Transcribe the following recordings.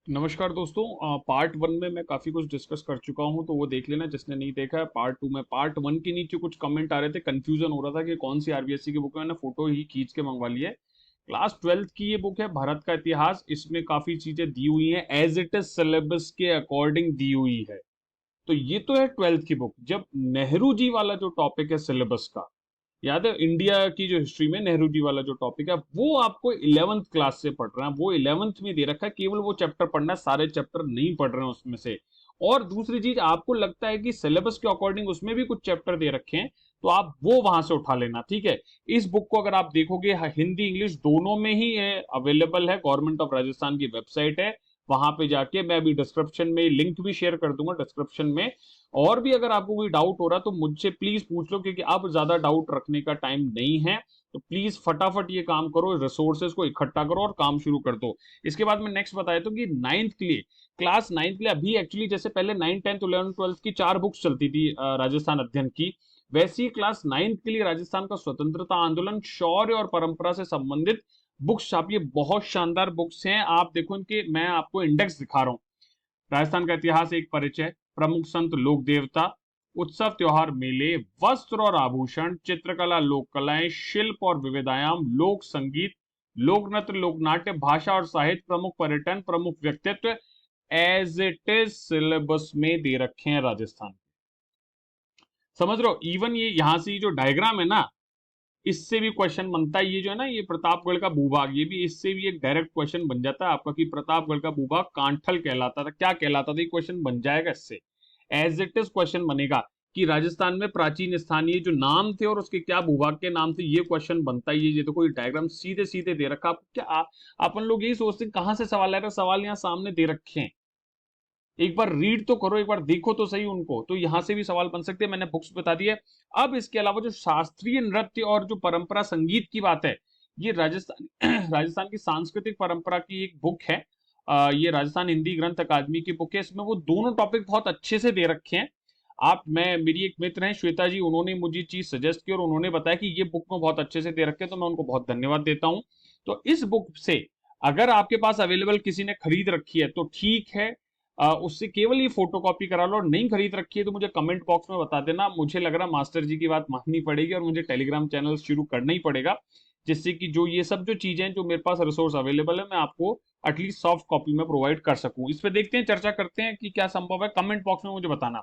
नमस्कार दोस्तों। Part one में मैं काफी कुछ डिस्कस कर चुका हूं, तो वो देख लेना जिसने नहीं देखा है। पार्ट टू में पार्ट वन के नीचे कुछ कमेंट आ रहे थे, कंफ्यूजन हो रहा था कि कौन सी आरबीएससी की बुक है। मैंने फोटो ही खींच के मंगवा ली है। क्लास 12th की ये बुक है, भारत का इतिहास। इसमें काफी चीजें दी हुई हैं, एज इट इज सिलेबस के अकॉर्डिंग दी हुई है। तो ये तो है 12th की बुक। जब नेहरू जी वाला जो टॉपिक है सिलेबस का, याद है इंडिया की जो हिस्ट्री में नेहरू जी वाला जो टॉपिक है, वो आपको 11th क्लास से पढ़ रहे हैं। वो 11th में दे रखा है, केवल वो चैप्टर पढ़ना है, सारे चैप्टर नहीं पढ़ रहे हैं उसमें से। और दूसरी चीज, आपको लगता है कि सिलेबस के अकॉर्डिंग उसमें भी कुछ चैप्टर दे रखे हैं, तो आप वो वहां से उठा लेना। ठीक है। इस बुक को अगर आप देखोगे, हिंदी इंग्लिश दोनों में ही अवेलेबल है। गवर्नमेंट ऑफ राजस्थान की वेबसाइट है, वहां पे जाके मैं अभी डिस्क्रिप्शन में लिंक भी शेयर कर दूंगा डिस्क्रिप्शन में। और भी अगर आपको कोई डाउट हो रहा तो मुझसे प्लीज पूछ लो, क्योंकि अब ज्यादा डाउट रखने का टाइम नहीं है। तो प्लीज फटाफट ये काम करो, रिसोर्सेज को इकट्ठा करो और काम शुरू कर दो। इसके बाद मैं नेक्स्ट बताया तो कि नाइन्थ के लिए, क्लास नाइन्थ के लिए अभी एक्चुअली जैसे पहले 9th 10th 11th 12th की 4 बुक्स चलती थी राजस्थान अध्ययन की, वैसी क्लास नाइन्थ के लिए राजस्थान का स्वतंत्रता आंदोलन, शौर्य और परंपरा से संबंधित बुक्स छापी है। बहुत शानदार बुक्स हैं। आप देखो इनके, मैं आपको इंडेक्स दिखा रहा हूँ। राजस्थान का इतिहास एक परिचय, प्रमुख संत लोक देवता, उत्सव त्योहार मेले, वस्त्र और आभूषण, चित्रकला लोक कलाएं, शिल्प और विविधायाम, लोक संगीत, लोक नृत्य लोक नाट्य, भाषा और साहित्य, प्रमुख पर्यटन, प्रमुख व्यक्तित्व, एज इट इज सिलेबस में दे रखे हैं राजस्थान। समझ रहे हो? इवन ये यहां से जो डायग्राम है ना, इससे भी क्वेश्चन बनता है। ये जो है ना, ये प्रतापगढ़ का भूभाग, ये भी इससे भी एक डायरेक्ट क्वेश्चन बन जाता है आपका कि प्रतापगढ़ का भूभाग कांठल कहलाता था, क्या कहलाता था। ये क्वेश्चन बन जाएगा इससे, एज इट इज क्वेश्चन बनेगा कि राजस्थान में प्राचीन स्थानीय जो नाम थे और उसके क्या भूभाग के नाम थे। ये क्वेश्चन बनता है। ये देखो, ये डायग्राम सीधे सीधे दे रखा। क्या अपन लोग यही सोचते हैं कहां से सवाल आएगा, सवाल यहाँ सामने दे रखे हैं। एक बार रीड तो करो, एक बार देखो तो सही उनको। तो यहां से भी सवाल बन सकते हैं, मैंने बुक्स बता दी है। अब इसके अलावा जो शास्त्रीय नृत्य और जो परंपरा संगीत की बात है, ये राजस्थान राजस्थान की सांस्कृतिक परंपरा की एक बुक है। ये राजस्थान हिंदी ग्रंथ अकादमी की बुक है। इसमें वो दोनों टॉपिक बहुत अच्छे से दे रखे हैं। आप, मैं, मेरी एक मित्र हैं श्वेता जी, उन्होंने मुझे चीज सजेस्ट की और उन्होंने बताया कि ये बुक में बहुत अच्छे से दे रखे हैं, तो मैं उनको बहुत धन्यवाद देता हूं। तो इस बुक से अगर आपके पास अवेलेबल किसी ने खरीद रखी है तो ठीक है, उससे केवल ये फोटो कॉपी करा लो। और नहीं खरीद रखी है तो मुझे कमेंट बॉक्स में बता देना। मुझे लग रहा मास्टर जी की बात माननी पड़ेगी और मुझे टेलीग्राम चैनल शुरू करना ही पड़ेगा, जिससे कि जो ये सब जो चीजें जो मेरे पास रिसोर्स अवेलेबल है, मैं आपको एटलीस्ट सॉफ्ट कॉपी में प्रोवाइड कर सकूं। इस पे देखते हैं, चर्चा करते हैं कि क्या संभव है। कमेंट बॉक्स में मुझे बताना।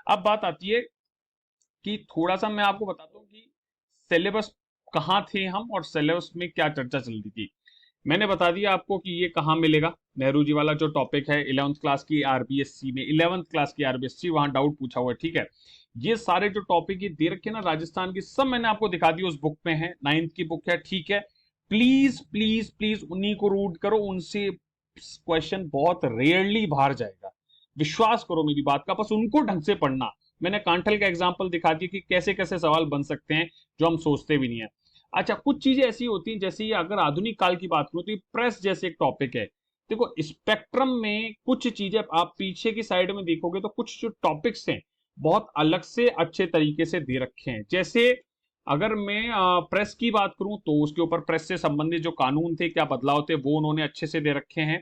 अब बात आती है कि थोड़ा सा मैं आपको बताता हूँ कि सिलेबस कहाँ थे हम और सिलेबस में क्या चर्चा चल रही थी। मैंने बता दिया आपको कि ये कहाँ मिलेगा। नेहरू जी वाला जो टॉपिक है 11th क्लास की आरबीएससी में, 11th क्लास की आरबीएससी, वहां डाउट पूछा हुआ है। ठीक है। ये सारे जो टॉपिक ये दे रखे ना राजस्थान की, सब मैंने आपको दिखा दिया, उस बुक में है। 9th की बुक है। ठीक है। प्लीज प्लीज प्लीज उन्हीं को रूट करो, उनसे क्वेश्चन बहुत रेयरली बाहर जाएगा। विश्वास करो मेरी बात का, बस उनको ढंग से पढ़ना। मैंने कांठल का एग्जाम्पल दिखा दिया कि कैसे कैसे सवाल बन सकते हैं जो हम सोचते भी नहीं है। अच्छा, कुछ चीजें ऐसी होती हैं, जैसे ये अगर आधुनिक काल की बात करूं तो ये प्रेस जैसे एक टॉपिक है। देखो, स्पेक्ट्रम में कुछ चीजें आप पीछे की साइड में देखोगे तो कुछ जो टॉपिक्स हैं बहुत अलग से अच्छे तरीके से दे रखे हैं। जैसे अगर मैं प्रेस की बात करूं तो उसके ऊपर प्रेस से संबंधित जो कानून थे, क्या बदलाव थे, वो उन्होंने अच्छे से दे रखे हैं।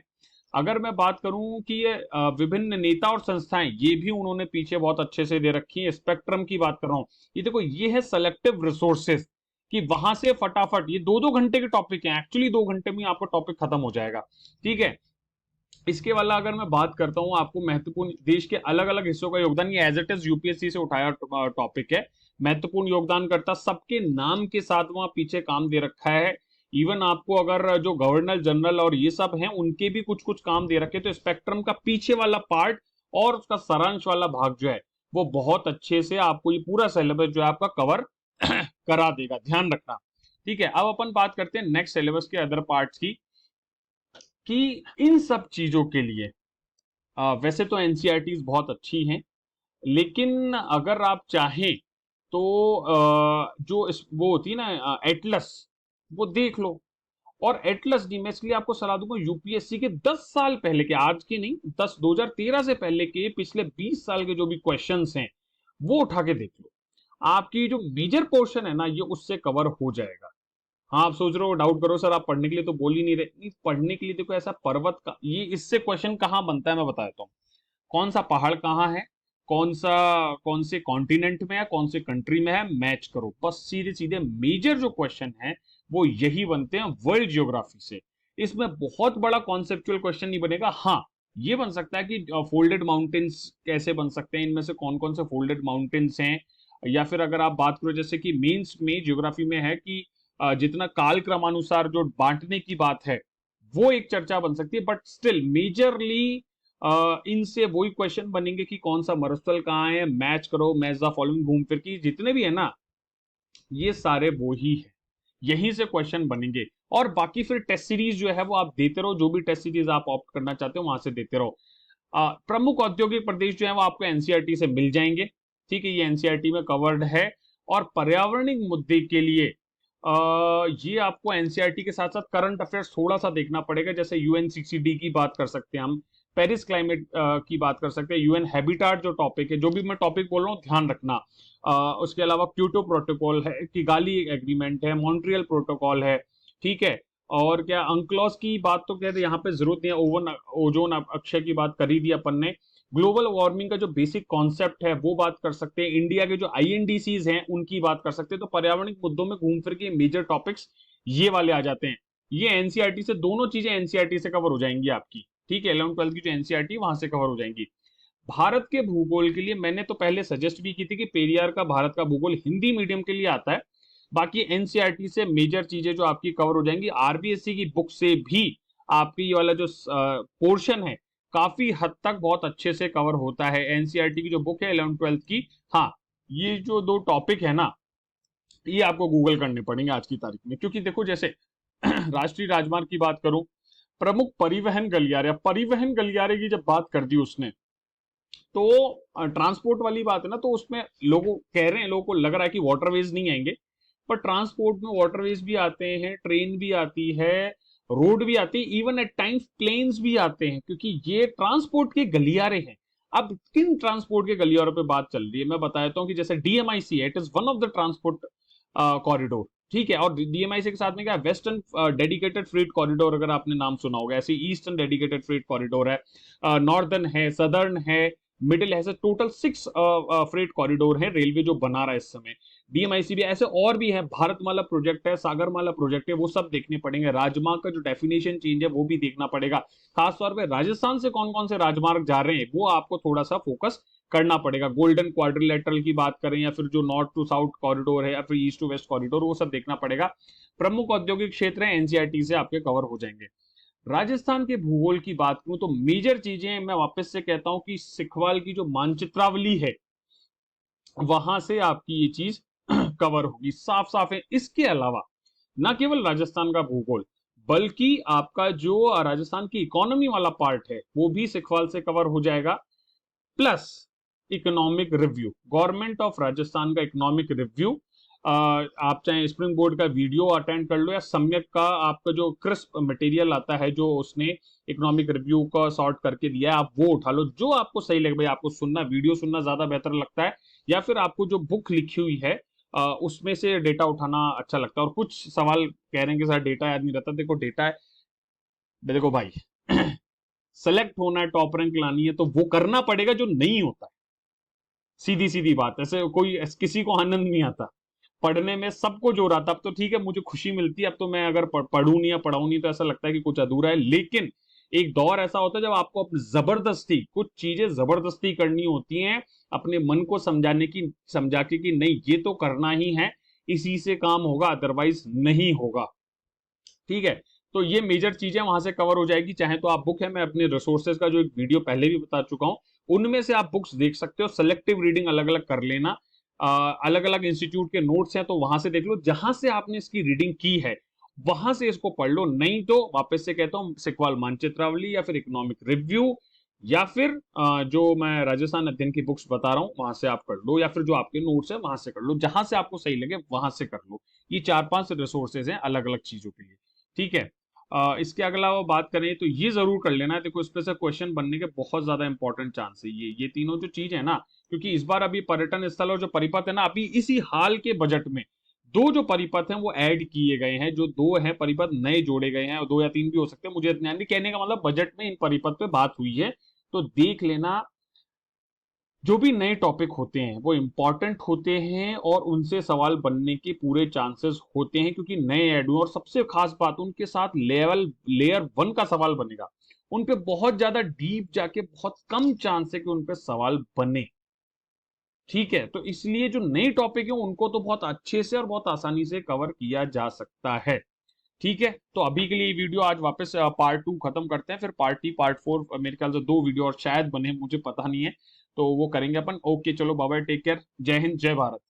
अगर मैं बात करूं कि ये विभिन्न नेता और संस्थाएं, ये भी उन्होंने पीछे बहुत अच्छे से दे रखी है। स्पेक्ट्रम की बात कर रहा हूं, ये देखो, ये है सेलेक्टिव रिसोर्सेज, कि वहां से फटाफट, ये 2-2 घंटे के टॉपिक हैं एक्चुअली, 2 घंटे में आपका टॉपिक खत्म हो जाएगा। ठीक है। इसके वाला अगर मैं बात करता हूं, आपको महत्वपूर्ण देश के अलग अलग हिस्सों का योगदान, ये एज इट इज यूपीएससी से उठाया टॉपिक है। महत्वपूर्ण योगदान करता सबके नाम के साथ वहां पीछे काम दे रखा है। इवन आपको अगर जो गवर्नर जनरल और ये सब हैं, उनके भी कुछ कुछ काम दे रखे। तो स्पेक्ट्रम का पीछे वाला पार्ट और उसका सारांश वाला भाग जो है, वो बहुत अच्छे से आपको ये पूरा सिलेबस जो है आपका कवर करा देगा, ध्यान रखना। ठीक है। अब अपन बात करते हैं नेक्स्ट सिलेबस के अदर पार्ट्स की, कि इन सब चीजों के लिए वैसे तो एनसीईआरटीज बहुत अच्छी हैं, लेकिन अगर आप चाहें तो जो वो होती है ना एटलस, वो देख लो। और एटलस नहीं, मैं इसलिए आपको सलाह दूंगा, यूपीएससी के 10 साल पहले के, आज के नहीं, 2013 से पहले के पिछले 20 साल के जो भी क्वेश्चंस हैं, वो उठा के देख लो। आपकी जो मेजर पोर्शन है ना, ये उससे कवर हो जाएगा। हाँ, आप सोच रहे हो, डाउट करो सर, आप पढ़ने के लिए तो बोल ही नहीं रहे। नहीं, पढ़ने के लिए देखो, ऐसा पर्वत का ये इससे क्वेश्चन कहाँ बनता है मैं बता देता हूँ। कौन सा पहाड़ कहाँ है, कौन से कॉन्टिनेंट में है, कौन से कंट्री में है, मैच करो, बस सीधे सीधे मेजर जो क्वेश्चन है वो यही बनते हैं वर्ल्ड ज्योग्राफी से। इसमें बहुत बड़ा कॉन्सेप्चुअल क्वेश्चन नहीं बनेगा। हाँ, ये बन सकता है कि फोल्डेड माउंटेन्स कैसे बन सकते हैं, इनमें से कौन कौन से फोल्डेड माउंटेन्स हैं, या फिर अगर आप बात करो जैसे कि मेंस में ज्योग्राफी में है कि जितना काल क्रमानुसार जो बांटने की बात है, वो एक चर्चा बन सकती है। बट स्टिल मेजरली इनसे वही क्वेश्चन बनेंगे कि कौन सा मरुस्थल कहाँ है, मैच करो, मैच द फॉलोइंग, घूम फिर की जितने भी है ना, ये सारे वो ही है, यहीं से क्वेश्चन बनेंगे। और बाकी फिर टेस्ट सीरीज जो है वो आप देते रहो, जो भी टेस्ट सीरीज आप ऑप्ट करना चाहते हो वहां से देते रहो। प्रमुख औद्योगिक प्रदेश जो है वो आपको एनसीईआरटी से मिल जाएंगे। ठीक है, ये एनसीईआरटी में कवर्ड है। और पर्यावरणिक मुद्दे के लिए ये आपको एनसीईआरटी के साथ साथ करंट अफेयर्स थोड़ा सा देखना पड़ेगा। जैसे यूएनसीसीडी की बात कर सकते हैं हम, पेरिस क्लाइमेट की बात कर सकते हैं, यूएन हैबिटाट जो टॉपिक है, जो भी मैं टॉपिक बोल रहा हूँ ध्यान रखना। उसके अलावा क्योटो प्रोटोकॉल है, किगाली एग्रीमेंट है, मॉन्ट्रियल प्रोटोकॉल है। ठीक है, और क्या अंक्लॉस की बात तो कहते यहाँ पे जरूरत नहीं है, ओवन ओजोन अक्षय की बात कर ही दी अपन ने। ग्लोबल वार्मिंग का जो बेसिक कॉन्सेप्ट है वो बात कर सकते हैं, इंडिया के जो आईएनडीसीज हैं उनकी बात कर सकते हैं। तो पर्यावरणिक मुद्दों में घूम फिर के मेजर टॉपिक्स ये वाले आ जाते हैं। ये एनसीईआरटी से, दोनों चीजें एनसीईआरटी से कवर हो जाएंगी आपकी। ठीक है, 11th 12th की जो एनसीईआरटी वहां से कवर हो जाएंगी। भारत के भूगोल के लिए मैंने तो पहले सजेस्ट भी की थी कि पेरियार का भारत का भूगोल हिंदी मीडियम के लिए आता है। बाकी एनसीईआरटी से मेजर चीजें जो आपकी कवर हो जाएंगी, आरबीएससी की बुक से भी आपकी ये वाला जो पोर्शन है काफी हद तक बहुत अच्छे से कवर होता है। एनसीईआरटी की जो बुक है 11th 12th की, हाँ, ये जो दो टॉपिक है ना, ये आपको गूगल करने पड़ेंगे आज की तारीख में। क्योंकि देखो जैसे राष्ट्रीय राजमार्ग की बात करूं, प्रमुख परिवहन गलियारे, परिवहन गलियारे की जब बात कर दी उसने, तो ट्रांसपोर्ट वाली बात है ना, तो उसमें लोगों कह रहे हैं, लोगों को लग रहा है कि वाटरवेज नहीं आएंगे, पर ट्रांसपोर्ट में वाटरवेज भी आते हैं, ट्रेन भी आती है, रोड भी आती है, इवन एट टाइम्स प्लेन्स भी आते हैं, क्योंकि ये ट्रांसपोर्ट के गलियारे हैं। अब किन ट्रांसपोर्ट के गलियारों पे बात चल रही है मैं बताता हूँ कि जैसे डीएमआईसी है, it is one of the transport corridor. ठीक है, और डीएमआईसी के साथ में क्या, वेस्टर्न डेडिकेटेड फ्रीट कॉरिडोर अगर आपने नाम सुना होगा, ऐसे ईस्टर्न डेडिकेटेड फ्रीट कॉरिडोर है, नॉर्दर्न है, सदर्न है, मिडिल है, ऐसे टोटल 6 फ्रेट कॉरिडोर है रेलवे जो बना रहा है इस समय। डीएमआईसी भी ऐसे और भी है, भारतमाला प्रोजेक्ट है, सागरमाला प्रोजेक्ट है, वो सब देखने पड़ेंगे। राजमार्ग का जो डेफिनेशन चेंज है वो भी देखना पड़ेगा। खासतौर पे राजस्थान से कौन कौन से राजमार्ग जा रहे हैं वो आपको थोड़ा सा फोकस करना पड़ेगा। गोल्डन क्वाड्रिलेटरल की बात करें, या फिर जो नॉर्थ टू साउथ कॉरिडोर है, या फिर ईस्ट टू वेस्ट कॉरिडोर, वो सब देखना पड़ेगा। प्रमुख औद्योगिक क्षेत्र है एनसीईआरटी से आपके कवर हो जाएंगे। राजस्थान के भूगोल की बात करूं तो मेजर चीजें मैं वापस से कहता हूं कि सिखवाल की जो मानचित्रावली है वहां से आपकी ये चीज कवर होगी, साफ साफ है। इसके अलावा ना केवल राजस्थान का भूगोल, बल्कि आपका जो राजस्थान की इकोनॉमी वाला पार्ट है वो भी सिखवाल से कवर हो जाएगा। Plus economic review, government of Rajasthan का इकोनॉमिक रिव्यू, आप चाहे स्प्रिंग बोर्ड का वीडियो अटेंड कर लो, या सम्यक का आपका जो क्रिस्प मटेरियल आता है जो उसने इकोनॉमिक रिव्यू का सॉर्ट करके दिया है, आप वो उठा लो, जो आपको सही लगे। भाई आपको सुनना, वीडियो सुनना ज्यादा बेहतर लगता है, या फिर आपको जो बुक लिखी हुई है उसमें से डेटा उठाना अच्छा लगता है। और कुछ सवाल कह रहे हैं कि सर डेटा याद नहीं रहता, देखो डेटा है, देखो भाई सेलेक्ट होना है, टॉप रैंक लानी है, तो वो करना पड़ेगा जो नहीं होता है। सीधी सीधी बात, ऐसे कोई किसी को आनंद नहीं आता पढ़ने में, सबको जो रहा था। अब तो ठीक है, मुझे खुशी मिलती है, अब तो मैं अगर पढ़ूं नहीं या पढ़ाऊं नहीं तो ऐसा लगता है कि कुछ अधूरा है। लेकिन एक दौर ऐसा होता है जब आपको जबरदस्ती कुछ चीजें जबरदस्ती करनी होती हैं, अपने मन को समझाने की, समझा के कि नहीं ये तो करना ही है, इसी से काम होगा, अदरवाइज नहीं होगा। ठीक है, तो ये मेजर चीजें वहां से कवर हो जाएगी। चाहे तो आप बुक है, मैं अपने रिसोर्सेज का जो एक वीडियो पहले भी बता चुका हूं, उनमें से आप बुक्स देख सकते हो, सेलेक्टिव रीडिंग अलग अलग कर लेना। अलग अलग इंस्टीट्यूट के नोट्स हैं तो वहां से देख लो, जहां से आपने इसकी रीडिंग की है वहां से इसको पढ़ लो। नहीं तो वापस से कहता हूं, सिकवाल मानचित्रावली या फिर इकोनॉमिक रिव्यू, या फिर जो मैं राजस्थान अध्ययन की बुक्स बता रहा हूं वहां से आप कर लो, या फिर जो आपके नोट्स है वहां से कर लो, जहां से आपको सही लगे वहां से कर लो। ये 4-5 रिसोर्सेज हैं अलग अलग चीजों के लिए। ठीक है, इसके अलावा बात करें तो ये जरूर कर लेना है, देखो इस पे से क्वेश्चन बनने के बहुत ज्यादा इंपॉर्टेंट चांस है। ये तीनों जो चीज है ना, क्योंकि इस बार अभी पर्यटन स्थल और जो परिपथ है ना, अभी इसी हाल के बजट में दो जो परिपथ हैं वो ऐड किए गए हैं, जो दो हैं परिपथ नए जोड़े गए हैं, और दो या तीन भी हो सकते हैं, मुझे इतना नहीं। कहने का मतलब बजट में इन परिपथ पे बात हुई है, तो देख लेना। जो भी नए टॉपिक होते हैं वो इंपॉर्टेंट होते हैं और उनसे सवाल बनने के पूरे चांसेस होते हैं, क्योंकि नए ऐड हुए। और सबसे खास बात, उनके साथ लेयर 1 का सवाल बनेगा, उन पे बहुत ज्यादा डीप जाके बहुत कम चांस है कि उन पे सवाल बने। ठीक है, तो इसलिए जो नए टॉपिक है उनको तो बहुत अच्छे से और बहुत आसानी से कवर किया जा सकता है। ठीक है, तो अभी के लिए ये वीडियो आज वापस पार्ट 2 खत्म करते हैं, फिर पार्ट 4 मेरे ख्याल से 2 वीडियो और शायद बने, मुझे पता नहीं है, तो वो करेंगे अपन। ओके, चलो बाय बाय, टेक केयर, जय हिंद, जय भारत।